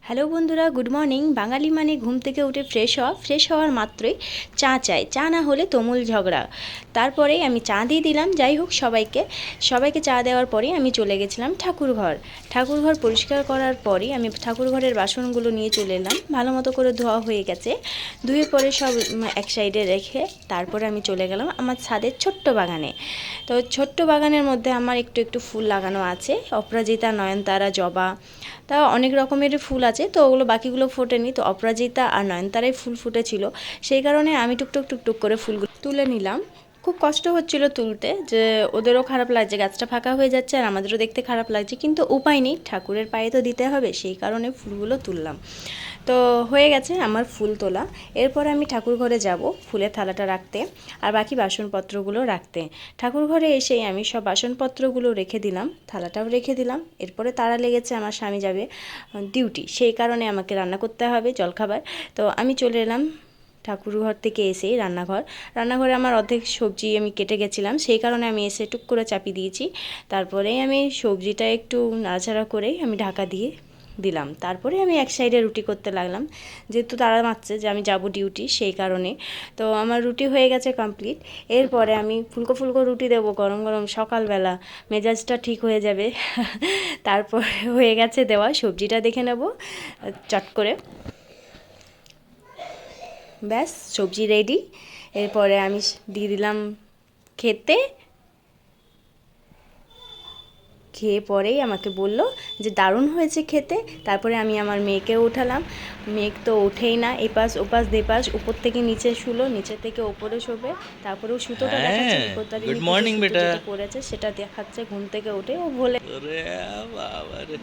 Hello বন্ধুরা, good morning. বাঙালি মানে ঘুম থেকে উঠে ফ্রেশ হওয়ার মাত্রই চা চাই, চা না হলে তুমুল ঝগড়া। তারপরেই আমি চা দিয়ে দিলাম। যাই হোক, সবাইকে চা দেওয়ার পরেই আমি চলে গেছিলাম ঠাকুরঘর পরিষ্কার করার পরেই আমি ঠাকুরঘরের বাসনগুলো নিয়ে চলে এলাম। ভালো মতো করে ধোয়া হয়ে গেছে, ধুয়ে পরে সব এক সাইডে রেখে তারপরে আমি চলে গেলাম আমার ছাদের ছোট্ট বাগানে। তো ছোট্ট বাগানের মধ্যে আমার একটু একটু ফুল লাগানো আছে, অপরাজিতা, নয়নতারা, জবা, তা অনেক রকমের ফুল আছে। তো ওগুলো বাকিগুলো ফোটেনি, তো অপরাজিতা আর নয়নতারাই ফুল ফুটেছিল। সেই কারণে আমি টুকটুক করে ফুলগুলো তুলে নিলাম। খুব কষ্ট হচ্ছিল তুলতে, যে ওদেরও খারাপ লাগছে, গাছটা ফাঁকা হয়ে যাচ্ছে আর আমাদেরও দেখতে খারাপ লাগছে, কিন্তু উপায় নেই, ঠাকুরের পায়ে তো দিতে হবে, সেই কারণে ফুলগুলো তুললাম। তো হয়ে গেছে আমার ফুল তোলা। এরপর আমি ঠাকুর ঘরে যাব ফুলের থালাটা রাখতে আর বাকি বাসনপত্রগুলো রাখতে। ঠাকুর ঘরে এসেই আমি সব বাসনপত্রগুলো রেখে দিলাম, থালাটাও রেখে দিলাম। এরপরে তাড়া লেগেছে, আমার স্বামী যাবে ডিউটি, সেই কারণে আমাকে রান্না করতে হবে জলখাবার। তো আমি চলে এলাম ঠাকুরঘর থেকে এসেই রান্নাঘরে আমার অর্ধেক সবজি আমি কেটে গেছিলাম, সেই কারণে আমি এসে টুক করে চাপিয়ে দিয়েছি। তারপরেই আমি সবজিটা একটু নাড়াচাড়া করেই আমি ঢাকা দিয়ে দিলাম। তারপরে আমি এক সাইডে রুটি করতে লাগলাম, যেহেতু তারা মারছে যে আমি যাব ডিউটি, সেই কারণে। তো আমার রুটি হয়ে গেছে কমপ্লিট। এরপরে আমি ফুলকো ফুলকো রুটি দেবো গরম গরম সকালবেলা, মেজাজটা ঠিক হয়ে যাবে। তারপর হয়ে গেছে দেওয়া, সবজিটা দেখে নেব চট করে। ব্যাস, সবজি রেডি। এরপরে আমি দিয়ে দিলাম খেতে। খেয়ে পরেই আমাকে বলল যে দারুণ হয়েছে খেতে। তারপরে আমি আমার মেয়েকেও উঠালাম। মেয়ে তো ওঠেই না, এপাশ ওপাশ দেপাশ, উপর থেকে নিচে শুলো, নিচে থেকে ওপরে শোবে। তারপরেও সুতোটা দেখাচ্ছে, হ্যাঁ, বিপত্তারিণী গুড পুজোর মর্নিং সুতো বেটা। যেটা পড়েছে সেটা দেখাচ্ছে ঘুম থেকে উঠে ও বলে। ওরে বাবা রে।